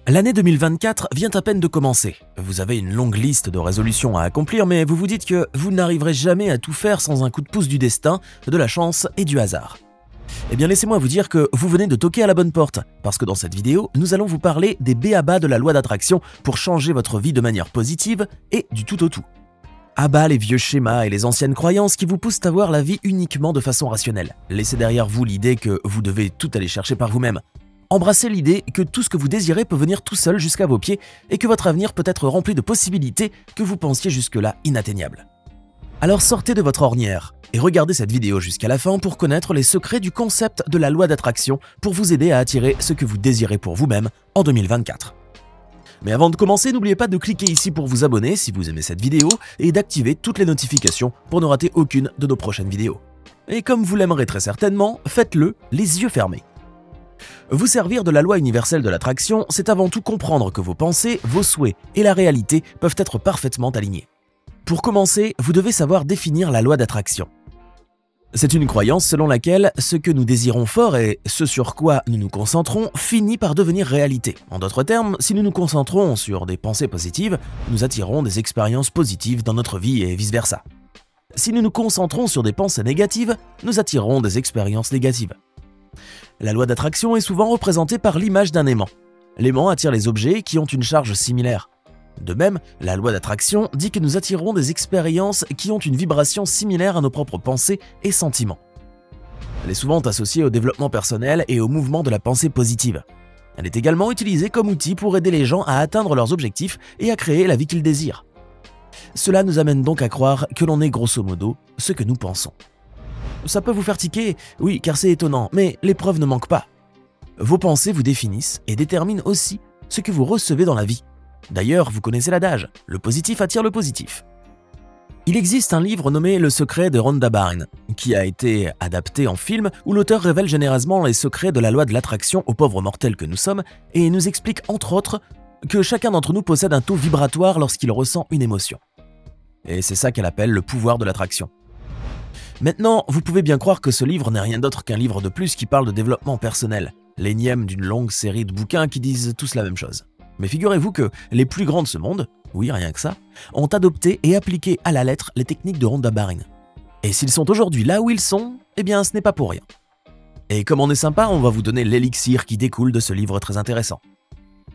L'année 2024 vient à peine de commencer. Vous avez une longue liste de résolutions à accomplir, mais vous vous dites que vous n'arriverez jamais à tout faire sans un coup de pouce du destin, de la chance et du hasard. Eh bien laissez-moi vous dire que vous venez de toquer à la bonne porte, parce que dans cette vidéo, nous allons vous parler des b.a.-ba de la loi d'attraction pour changer votre vie de manière positive et du tout au tout. À bas les vieux schémas et les anciennes croyances qui vous poussent à voir la vie uniquement de façon rationnelle. Laissez derrière vous l'idée que vous devez tout aller chercher par vous-même. Embrassez l'idée que tout ce que vous désirez peut venir tout seul jusqu'à vos pieds et que votre avenir peut être rempli de possibilités que vous pensiez jusque-là inatteignables. Alors sortez de votre ornière et regardez cette vidéo jusqu'à la fin pour connaître les secrets du concept de la loi d'attraction pour vous aider à attirer ce que vous désirez pour vous-même en 2024. Mais avant de commencer, n'oubliez pas de cliquer ici pour vous abonner si vous aimez cette vidéo et d'activer toutes les notifications pour ne rater aucune de nos prochaines vidéos. Et comme vous l'aimerez très certainement, faites-le les yeux fermés. Vous servir de la loi universelle de l'attraction, c'est avant tout comprendre que vos pensées, vos souhaits et la réalité peuvent être parfaitement alignés. Pour commencer, vous devez savoir définir la loi d'attraction. C'est une croyance selon laquelle ce que nous désirons fort et ce sur quoi nous nous concentrons finit par devenir réalité. En d'autres termes, si nous nous concentrons sur des pensées positives, nous attirons des expériences positives dans notre vie et vice-versa. Si nous nous concentrons sur des pensées négatives, nous attirons des expériences négatives. La loi d'attraction est souvent représentée par l'image d'un aimant. L'aimant attire les objets qui ont une charge similaire. De même, la loi d'attraction dit que nous attirons des expériences qui ont une vibration similaire à nos propres pensées et sentiments. Elle est souvent associée au développement personnel et au mouvement de la pensée positive. Elle est également utilisée comme outil pour aider les gens à atteindre leurs objectifs et à créer la vie qu'ils désirent. Cela nous amène donc à croire que l'on est grosso modo ce que nous pensons. Ça peut vous faire tiquer, oui, car c'est étonnant, mais les preuves ne manquent pas. Vos pensées vous définissent et déterminent aussi ce que vous recevez dans la vie. D'ailleurs, vous connaissez l'adage, le positif attire le positif. Il existe un livre nommé Le secret de Rhonda Byrne, qui a été adapté en film où l'auteur révèle généreusement les secrets de la loi de l'attraction aux pauvres mortels que nous sommes et nous explique entre autres que chacun d'entre nous possède un taux vibratoire lorsqu'il ressent une émotion. Et c'est ça qu'elle appelle le pouvoir de l'attraction. Maintenant, vous pouvez bien croire que ce livre n'est rien d'autre qu'un livre de plus qui parle de développement personnel, l'énième d'une longue série de bouquins qui disent tous la même chose. Mais figurez-vous que les plus grands de ce monde, oui rien que ça, ont adopté et appliqué à la lettre les techniques de Rhonda Byrne. Et s'ils sont aujourd'hui là où ils sont, eh bien ce n'est pas pour rien. Et comme on est sympa, on va vous donner l'élixir qui découle de ce livre très intéressant.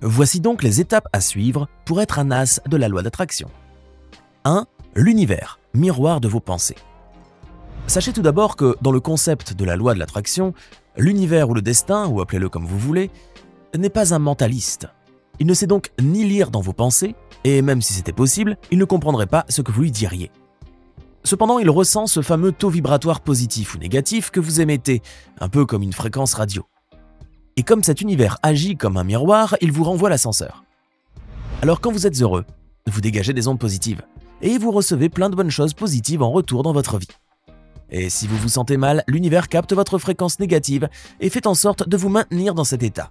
Voici donc les étapes à suivre pour être un as de la loi d'attraction. 1. L'univers, miroir de vos pensées. Sachez tout d'abord que dans le concept de la loi de l'attraction, l'univers ou le destin, ou appelez-le comme vous voulez, n'est pas un mentaliste. Il ne sait donc ni lire dans vos pensées, et même si c'était possible, il ne comprendrait pas ce que vous lui diriez. Cependant, il ressent ce fameux taux vibratoire positif ou négatif que vous émettez, un peu comme une fréquence radio. Et comme cet univers agit comme un miroir, il vous renvoie l'ascenseur. Alors quand vous êtes heureux, vous dégagez des ondes positives, et vous recevez plein de bonnes choses positives en retour dans votre vie. Et si vous vous sentez mal, l'univers capte votre fréquence négative et fait en sorte de vous maintenir dans cet état.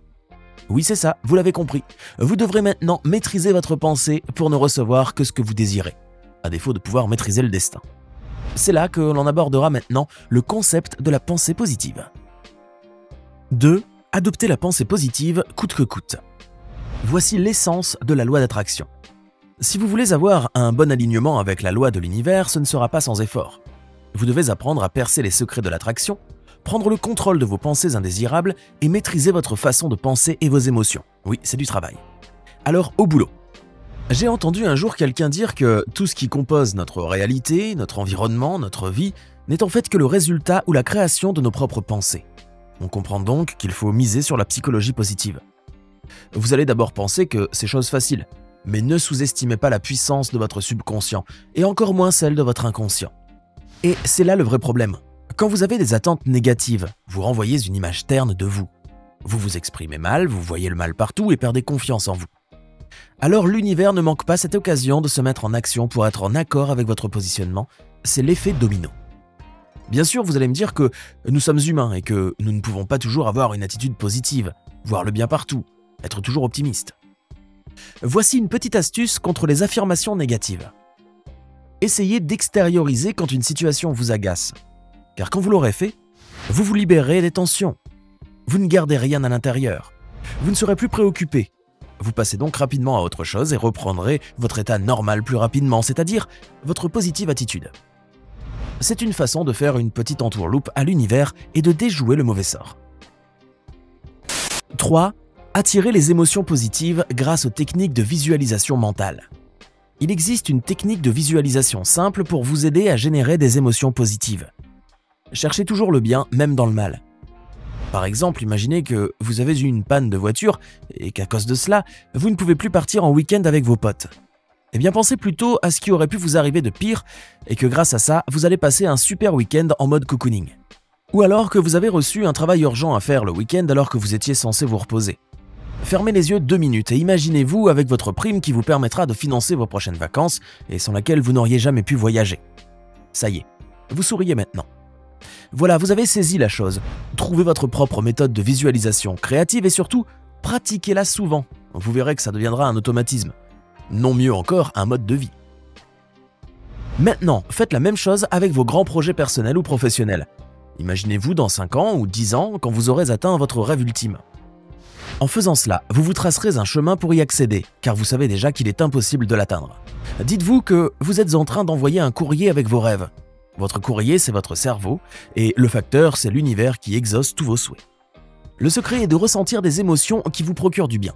Oui, c'est ça, vous l'avez compris. Vous devrez maintenant maîtriser votre pensée pour ne recevoir que ce que vous désirez, à défaut de pouvoir maîtriser le destin. C'est là que l'on abordera maintenant le concept de la pensée positive. 2. Adopter la pensée positive coûte que coûte. Voici l'essence de la loi d'attraction. Si vous voulez avoir un bon alignement avec la loi de l'univers, ce ne sera pas sans effort. Vous devez apprendre à percer les secrets de l'attraction, prendre le contrôle de vos pensées indésirables et maîtriser votre façon de penser et vos émotions. Oui, c'est du travail. Alors, au boulot. J'ai entendu un jour quelqu'un dire que tout ce qui compose notre réalité, notre environnement, notre vie, n'est en fait que le résultat ou la création de nos propres pensées. On comprend donc qu'il faut miser sur la psychologie positive. Vous allez d'abord penser que c'est chose facile, mais ne sous-estimez pas la puissance de votre subconscient et encore moins celle de votre inconscient. Et c'est là le vrai problème. Quand vous avez des attentes négatives, vous renvoyez une image terne de vous. Vous vous exprimez mal, vous voyez le mal partout et perdez confiance en vous. Alors l'univers ne manque pas cette occasion de se mettre en action pour être en accord avec votre positionnement. C'est l'effet domino. Bien sûr, vous allez me dire que nous sommes humains et que nous ne pouvons pas toujours avoir une attitude positive, voir le bien partout, être toujours optimiste. Voici une petite astuce contre les affirmations négatives. Essayez d'extérioriser quand une situation vous agace. Car quand vous l'aurez fait, vous vous libérez des tensions. Vous ne gardez rien à l'intérieur. Vous ne serez plus préoccupé. Vous passez donc rapidement à autre chose et reprendrez votre état normal plus rapidement, c'est-à-dire votre positive attitude. C'est une façon de faire une petite entourloupe à l'univers et de déjouer le mauvais sort. 3. Attirer les émotions positives grâce aux techniques de visualisation mentale. Il existe une technique de visualisation simple pour vous aider à générer des émotions positives. Cherchez toujours le bien, même dans le mal. Par exemple, imaginez que vous avez eu une panne de voiture et qu'à cause de cela, vous ne pouvez plus partir en week-end avec vos potes. Eh bien, pensez plutôt à ce qui aurait pu vous arriver de pire et que grâce à ça, vous allez passer un super week-end en mode cocooning. Ou alors que vous avez reçu un travail urgent à faire le week-end alors que vous étiez censé vous reposer. Fermez les yeux 2 minutes et imaginez-vous avec votre prime qui vous permettra de financer vos prochaines vacances et sans laquelle vous n'auriez jamais pu voyager. Ça y est, vous souriez maintenant. Voilà, vous avez saisi la chose. Trouvez votre propre méthode de visualisation créative et surtout, pratiquez-la souvent. Vous verrez que ça deviendra un automatisme. Non mieux encore, un mode de vie. Maintenant, faites la même chose avec vos grands projets personnels ou professionnels. Imaginez-vous dans 5 ans ou 10 ans quand vous aurez atteint votre rêve ultime. En faisant cela, vous vous tracerez un chemin pour y accéder, car vous savez déjà qu'il est impossible de l'atteindre. Dites-vous que vous êtes en train d'envoyer un courrier avec vos rêves. Votre courrier, c'est votre cerveau, et le facteur, c'est l'univers qui exauce tous vos souhaits. Le secret est de ressentir des émotions qui vous procurent du bien.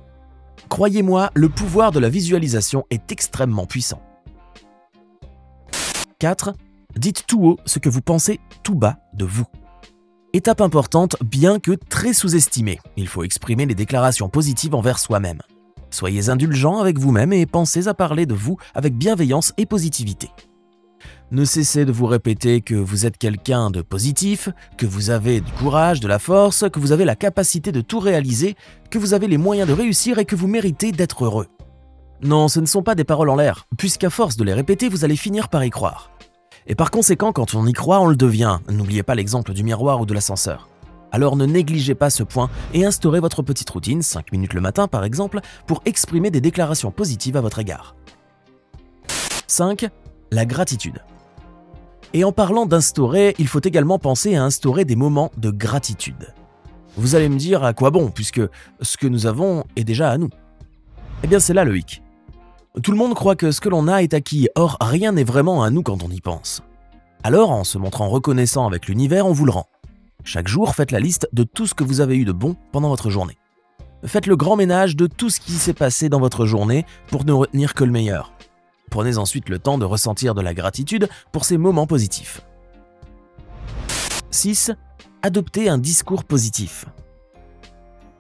Croyez-moi, le pouvoir de la visualisation est extrêmement puissant. 4. Dites tout haut ce que vous pensez tout bas de vous. Étape importante, bien que très sous-estimée, il faut exprimer les déclarations positives envers soi-même. Soyez indulgent avec vous-même et pensez à parler de vous avec bienveillance et positivité. Ne cessez de vous répéter que vous êtes quelqu'un de positif, que vous avez du courage, de la force, que vous avez la capacité de tout réaliser, que vous avez les moyens de réussir et que vous méritez d'être heureux. Non, ce ne sont pas des paroles en l'air, puisqu'à force de les répéter, vous allez finir par y croire. Et par conséquent, quand on y croit, on le devient. N'oubliez pas l'exemple du miroir ou de l'ascenseur. Alors ne négligez pas ce point et instaurez votre petite routine, 5 minutes le matin par exemple, pour exprimer des déclarations positives à votre égard. 5. La gratitude. Et en parlant d'instaurer, il faut également penser à instaurer des moments de gratitude. Vous allez me dire à quoi bon, puisque ce que nous avons est déjà à nous. Eh bien c'est là le hic. Tout le monde croit que ce que l'on a est acquis, or rien n'est vraiment à nous quand on y pense. Alors, en se montrant reconnaissant avec l'univers, on vous le rend. Chaque jour, faites la liste de tout ce que vous avez eu de bon pendant votre journée. Faites le grand ménage de tout ce qui s'est passé dans votre journée pour ne retenir que le meilleur. Prenez ensuite le temps de ressentir de la gratitude pour ces moments positifs. 6. Adoptez un discours positif.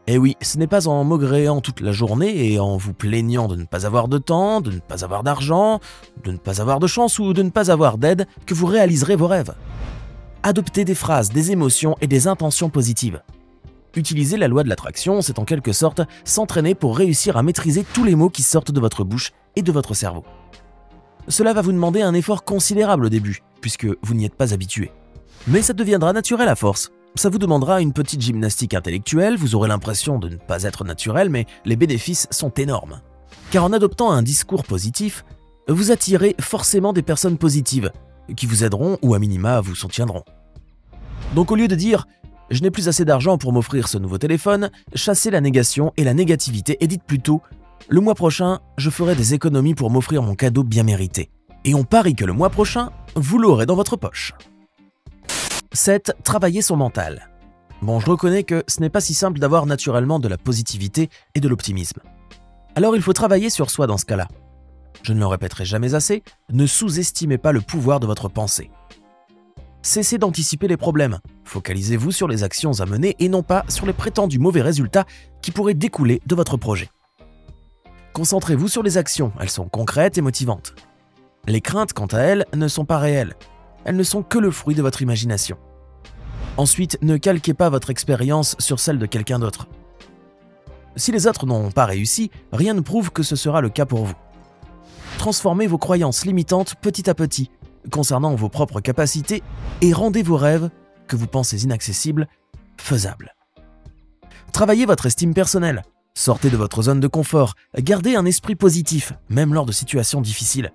Et oui, ce n'est pas en maugréant toute la journée et en vous plaignant de ne pas avoir de temps, de ne pas avoir d'argent, de ne pas avoir de chance ou de ne pas avoir d'aide que vous réaliserez vos rêves. Adoptez des phrases, des émotions et des intentions positives. Utiliser la loi de l'attraction, c'est en quelque sorte s'entraîner pour réussir à maîtriser tous les mots qui sortent de votre bouche et de votre cerveau. Cela va vous demander un effort considérable au début, puisque vous n'y êtes pas habitué. Mais ça deviendra naturel à force. Ça vous demandera une petite gymnastique intellectuelle, vous aurez l'impression de ne pas être naturel, mais les bénéfices sont énormes. Car en adoptant un discours positif, vous attirez forcément des personnes positives, qui vous aideront ou à minima vous soutiendront. Donc au lieu de dire « je n'ai plus assez d'argent pour m'offrir ce nouveau téléphone », chassez la négation et la négativité et dites plutôt « le mois prochain, je ferai des économies pour m'offrir mon cadeau bien mérité ». Et on parie que le mois prochain, vous l'aurez dans votre poche. 7. Travailler son mental. Bon, je reconnais que ce n'est pas si simple d'avoir naturellement de la positivité et de l'optimisme. Alors il faut travailler sur soi dans ce cas-là. Je ne le répéterai jamais assez, ne sous-estimez pas le pouvoir de votre pensée. Cessez d'anticiper les problèmes, focalisez-vous sur les actions à mener et non pas sur les prétendus mauvais résultats qui pourraient découler de votre projet. Concentrez-vous sur les actions, elles sont concrètes et motivantes. Les craintes, quant à elles, ne sont pas réelles. Elles ne sont que le fruit de votre imagination. Ensuite, ne calquez pas votre expérience sur celle de quelqu'un d'autre. Si les autres n'ont pas réussi, rien ne prouve que ce sera le cas pour vous. Transformez vos croyances limitantes petit à petit concernant vos propres capacités et rendez vos rêves, que vous pensez inaccessibles, faisables. Travaillez votre estime personnelle, sortez de votre zone de confort, gardez un esprit positif, même lors de situations difficiles.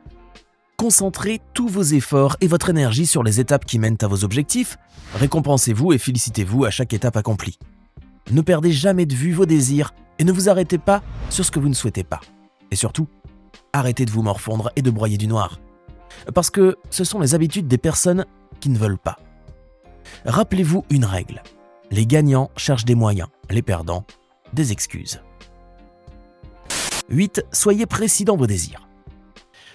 Concentrez tous vos efforts et votre énergie sur les étapes qui mènent à vos objectifs, récompensez-vous et félicitez-vous à chaque étape accomplie. Ne perdez jamais de vue vos désirs Et ne vous arrêtez pas sur ce que vous ne souhaitez pas. Et surtout, arrêtez de vous morfondre et de broyer du noir. Parce que ce sont les habitudes des personnes qui ne veulent pas. Rappelez-vous une règle. Les gagnants cherchent des moyens, les perdants, des excuses. 8. Soyez précis dans vos désirs.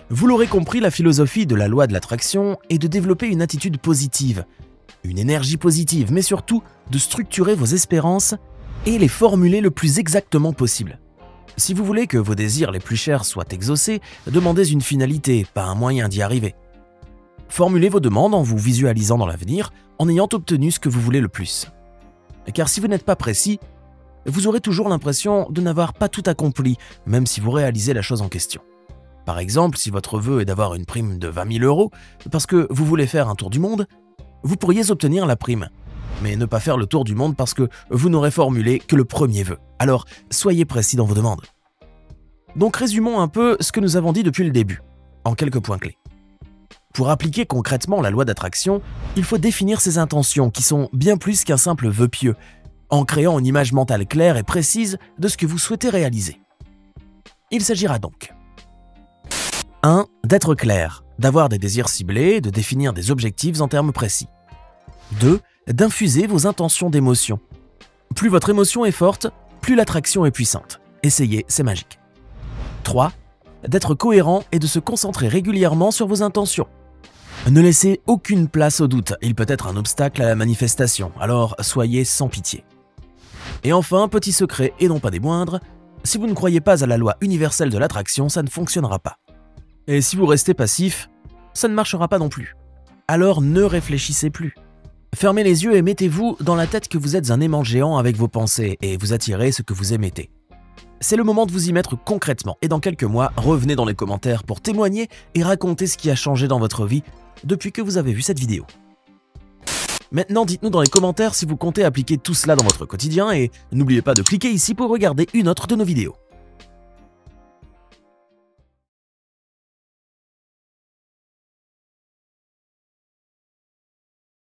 Vous l'aurez compris, la philosophie de la loi de l'attraction est de développer une attitude positive, une énergie positive, mais surtout de structurer vos espérances et les formuler le plus exactement possible. Si vous voulez que vos désirs les plus chers soient exaucés, demandez une finalité, pas un moyen d'y arriver. Formulez vos demandes en vous visualisant dans l'avenir, en ayant obtenu ce que vous voulez le plus. Car si vous n'êtes pas précis, vous aurez toujours l'impression de n'avoir pas tout accompli, même si vous réalisez la chose en question. Par exemple, si votre vœu est d'avoir une prime de 20 000 € parce que vous voulez faire un tour du monde, vous pourriez obtenir la prime, mais ne pas faire le tour du monde parce que vous n'aurez formulé que le premier vœu. Alors, soyez précis dans vos demandes. Donc résumons un peu ce que nous avons dit depuis le début, en quelques points clés. Pour appliquer concrètement la loi d'attraction, il faut définir ses intentions qui sont bien plus qu'un simple vœu pieux, en créant une image mentale claire et précise de ce que vous souhaitez réaliser. Il s'agira donc 1. D'être clair, d'avoir des désirs ciblés, de définir des objectifs en termes précis. 2. D'infuser vos intentions d'émotion. Plus votre émotion est forte, plus l'attraction est puissante. Essayez, c'est magique. 3. D'être cohérent et de se concentrer régulièrement sur vos intentions. Ne laissez aucune place au doute, il peut être un obstacle à la manifestation, alors soyez sans pitié. Et enfin, petit secret et non pas des moindres, si vous ne croyez pas à la loi universelle de l'attraction, ça ne fonctionnera pas. Et si vous restez passif, ça ne marchera pas non plus. Alors ne réfléchissez plus. Fermez les yeux et mettez-vous dans la tête que vous êtes un aimant géant avec vos pensées et vous attirez ce que vous émettez. C'est le moment de vous y mettre concrètement et dans quelques mois, revenez dans les commentaires pour témoigner et raconter ce qui a changé dans votre vie depuis que vous avez vu cette vidéo. Maintenant, dites-nous dans les commentaires si vous comptez appliquer tout cela dans votre quotidien et n'oubliez pas de cliquer ici pour regarder une autre de nos vidéos.